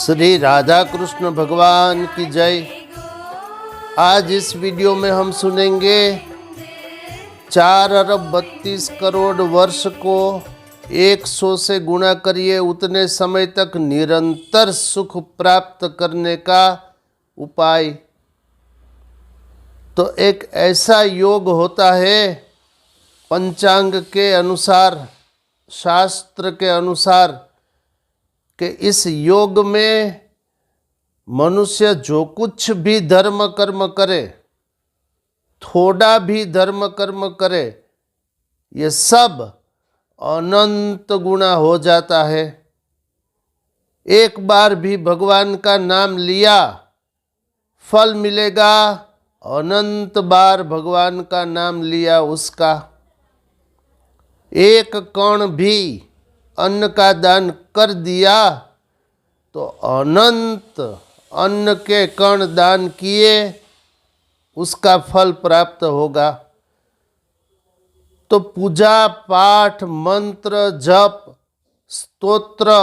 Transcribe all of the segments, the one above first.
श्री राधा कृष्ण भगवान की जय। आज इस वीडियो में हम सुनेंगे 4 अरब 32 करोड़ वर्ष को 100 से गुणा करिए, उतने समय तक निरंतर सुख प्राप्त करने का उपाय। तो एक ऐसा योग होता है पंचांग के अनुसार, शास्त्र के अनुसार, कि इस योग में मनुष्य जो कुछ भी धर्म कर्म करे, थोड़ा भी धर्म कर्म करे, ये सब अनंत गुना हो जाता है। एक बार भी भगवान का नाम लिया, फल मिलेगा। अनंत बार भगवान का नाम लिया उसका। एक कण भी अन्न का दान कर दिया तो अनंत अन्न के कण दान किए, उसका फल प्राप्त होगा। तो पूजा पाठ, मंत्र जप, स्तोत्र,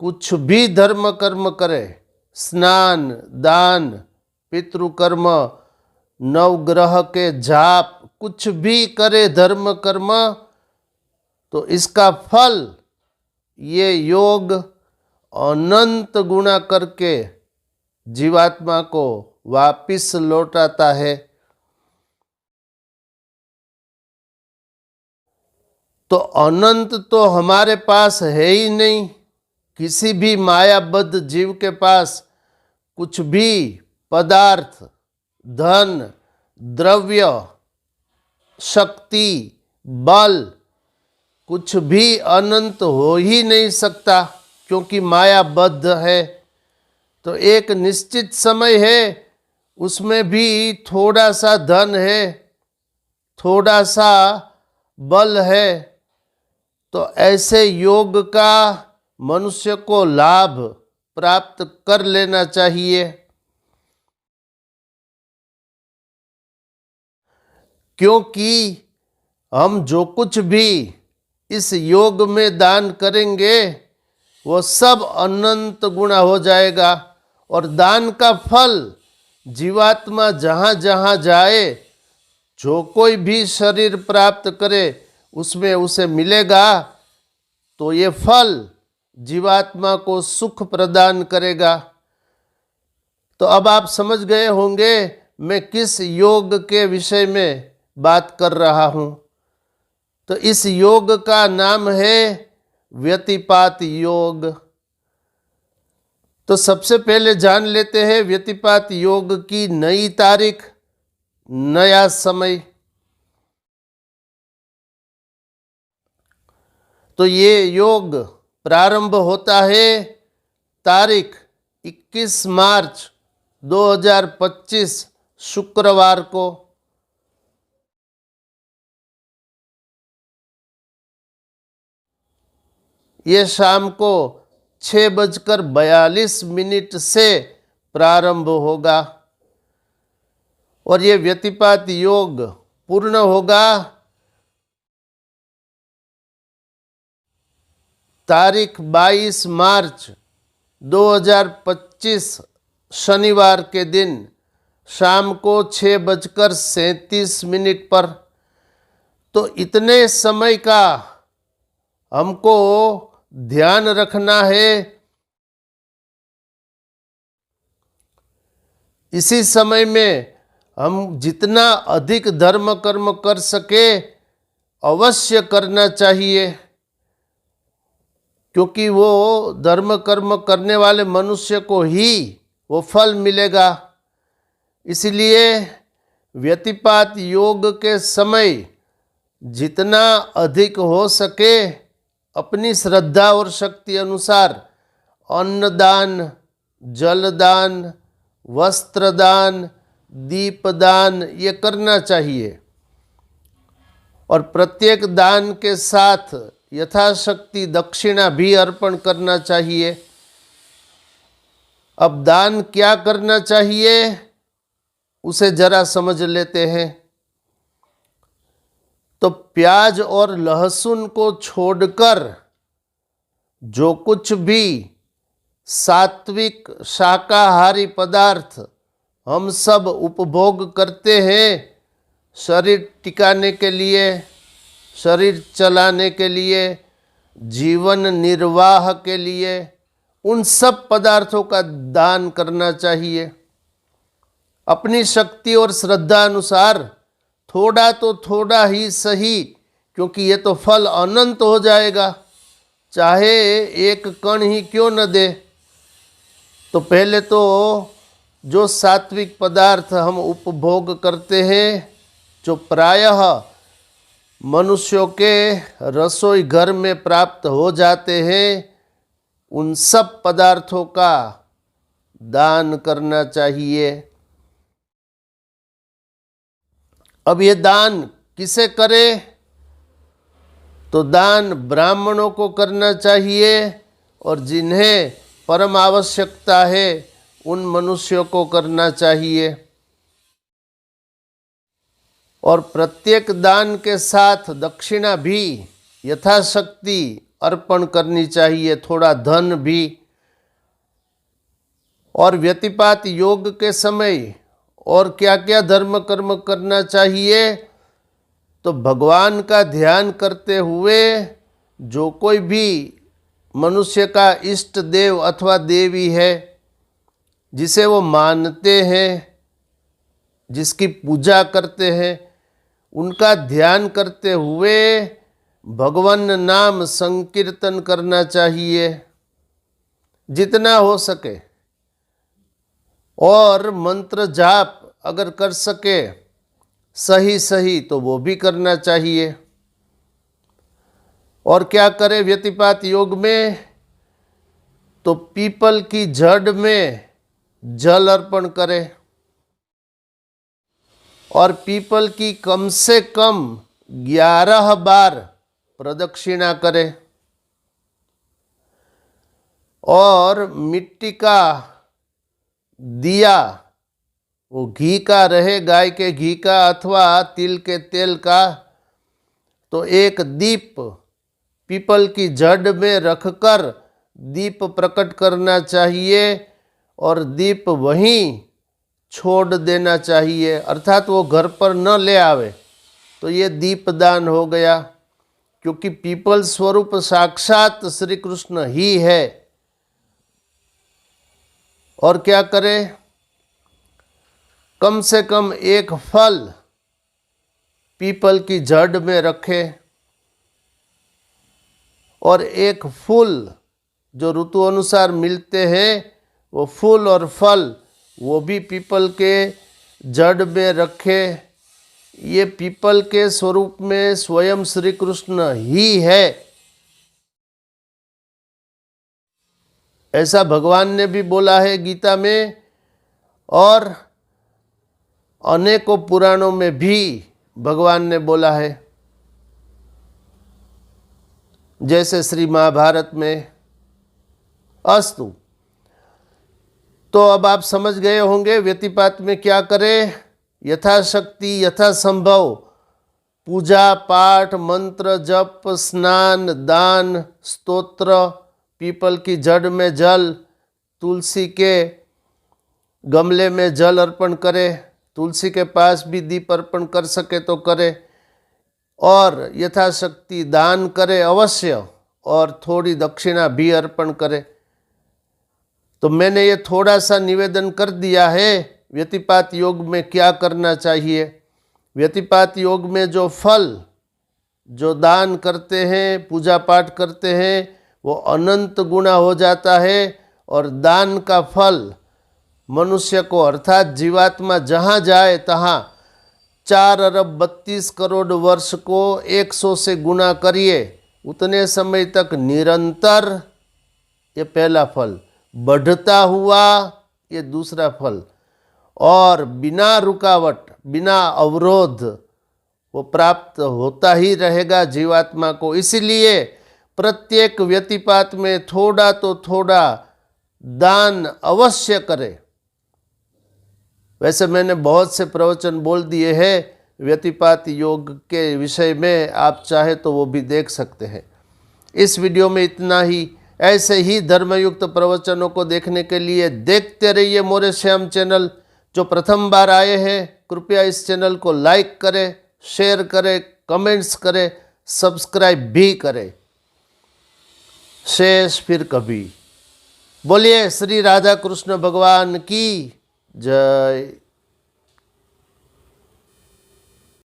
कुछ भी धर्म कर्म करे, स्नान दान, पितृकर्म, नवग्रह के जाप, कुछ भी करे धर्म कर्म, तो इसका फल ये योग अनंत गुना करके जीवात्मा को वापिस लौटाता है। तो अनंत तो हमारे पास है ही नहीं। किसी भी मायाबद्ध जीव के पास कुछ भी पदार्थ, धन, द्रव्य, शक्ति, बल, कुछ भी अनंत हो ही नहीं सकता, क्योंकि मायाबद्ध है। तो एक निश्चित समय है, उसमें भी थोड़ा सा धन है, थोड़ा सा बल है। तो ऐसे योग का मनुष्य को लाभ प्राप्त कर लेना चाहिए, क्योंकि हम जो कुछ भी इस योग में दान करेंगे वो सब अनंत गुना हो जाएगा। और दान का फल जीवात्मा जहाँ जहाँ जाए, जो कोई भी शरीर प्राप्त करे, उसमें उसे मिलेगा। तो ये फल जीवात्मा को सुख प्रदान करेगा। तो अब आप समझ गए होंगे मैं किस योग के विषय में बात कर रहा हूँ। तो इस योग का नाम है व्यतिपात योग। तो सबसे पहले जान लेते हैं व्यतिपात योग की नई तारीख, नया समय। तो ये योग प्रारंभ होता है तारीख 21 मार्च 2025 शुक्रवार को। ये शाम को 6:42 से प्रारंभ होगा और ये व्यतिपात योग पूर्ण होगा तारीख 22 मार्च 2025 शनिवार के दिन शाम को 6:37 पर। तो इतने समय का हमको ध्यान रखना है। इसी समय में हम जितना अधिक धर्म कर्म कर सके अवश्य करना चाहिए, क्योंकि वो धर्म कर्म करने वाले मनुष्य को ही वो फल मिलेगा। इसलिए व्यतिपात योग के समय जितना अधिक हो सके अपनी श्रद्धा और शक्ति अनुसार अन्नदान, जलदान, वस्त्रदान, दीपदान ये करना चाहिए। और प्रत्येक दान के साथ यथाशक्ति दक्षिणा भी अर्पण करना चाहिए। अब दान क्या करना चाहिए उसे जरा समझ लेते हैं। तो प्याज और लहसुन को छोड़कर जो कुछ भी सात्विक शाकाहारी पदार्थ हम सब उपभोग करते हैं शरीर टिकाने के लिए, शरीर चलाने के लिए, जीवन निर्वाह के लिए, उन सब पदार्थों का दान करना चाहिए। अपनी शक्ति और श्रद्धा अनुसार थोड़ा तो थोड़ा ही सही, क्योंकि ये तो फल अनंत हो जाएगा, चाहे एक कण ही क्यों न दे। तो पहले तो जो सात्विक पदार्थ हम उपभोग करते हैं, जो प्रायः मनुष्यों के रसोई घर में प्राप्त हो जाते हैं, उन सब पदार्थों का दान करना चाहिए। अब ये दान किसे करे? तो दान ब्राह्मणों को करना चाहिए और जिन्हें परम आवश्यकता है उन मनुष्यों को करना चाहिए। और प्रत्येक दान के साथ दक्षिणा भी यथाशक्ति अर्पण करनी चाहिए, थोड़ा धन भी। और व्यतिपात योग के समय और क्या क्या धर्म कर्म करना चाहिए? तो भगवान का ध्यान करते हुए जो कोई भी मनुष्य का इष्ट देव अथवा देवी है, जिसे वो मानते हैं, जिसकी पूजा करते हैं, उनका ध्यान करते हुए भगवान नाम संकीर्तन करना चाहिए जितना हो सके। और मंत्र जाप अगर कर सके सही सही तो वो भी करना चाहिए। और क्या करे व्यतिपात योग में? तो पीपल की जड़ में जल अर्पण करे और पीपल की कम से कम 11 बार प्रदक्षिणा करे। और मिट्टी का दिया, वो घी का रहे, गाय के घी का अथवा तिल के तेल का, तो एक दीप पीपल की जड़ में रखकर दीप प्रकट करना चाहिए और दीप वहीं छोड़ देना चाहिए, अर्थात वो घर पर न ले आवे। तो ये दीपदान हो गया, क्योंकि पीपल स्वरूप साक्षात श्री कृष्ण ही है। और क्या करे? कम से कम एक फल पीपल की जड़ में रखे और एक फूल जो ऋतु अनुसार मिलते हैं, वो फूल और फल वो भी पीपल के जड़ में रखे। ये पीपल के स्वरूप में स्वयं श्री कृष्ण ही है, ऐसा भगवान ने भी बोला है गीता में। और अनेकों पुराणों में भी भगवान ने बोला है, जैसे श्री महाभारत में। अस्तु, तो अब आप समझ गए होंगे व्यतिपात में क्या करें। यथाशक्ति यथासंभव पूजा पाठ, मंत्र जप, स्नान, दान, स्तोत्र, पीपल की जड़ में जल, तुलसी के गमले में जल अर्पण करे, तुलसी के पास भी दीप अर्पण कर सके तो करे, और यथाशक्ति दान करे अवश्य, और थोड़ी दक्षिणा भी अर्पण करे। तो मैंने ये थोड़ा सा निवेदन कर दिया है व्यतिपात योग में क्या करना चाहिए। व्यतिपात योग में जो फल, जो दान करते हैं, पूजा पाठ करते हैं, वो अनंत गुना हो जाता है। और दान का फल मनुष्य को, अर्थात जीवात्मा जहाँ जाए तहाँ 4 अरब 32 करोड़ वर्ष को 100 से गुना करिए, उतने समय तक निरंतर, ये पहला फल, बढ़ता हुआ ये दूसरा फल, और बिना रुकावट, बिना अवरोध वो प्राप्त होता ही रहेगा जीवात्मा को। इसीलिए प्रत्येक व्यतिपात में थोड़ा तो थोड़ा दान अवश्य करे। वैसे मैंने बहुत से प्रवचन बोल दिए हैं व्यतिपात योग के विषय में, आप चाहे तो वो भी देख सकते हैं। इस वीडियो में इतना ही। ऐसे ही धर्मयुक्त प्रवचनों को देखने के लिए देखते रहिए मोरे श्याम चैनल। जो प्रथम बार आए हैं कृपया इस चैनल को लाइक करें, शेयर करें, कमेंट्स करें, सब्सक्राइब भी करें। शेष फिर कभी। बोलिए श्री राधा कृष्ण भगवान की जय।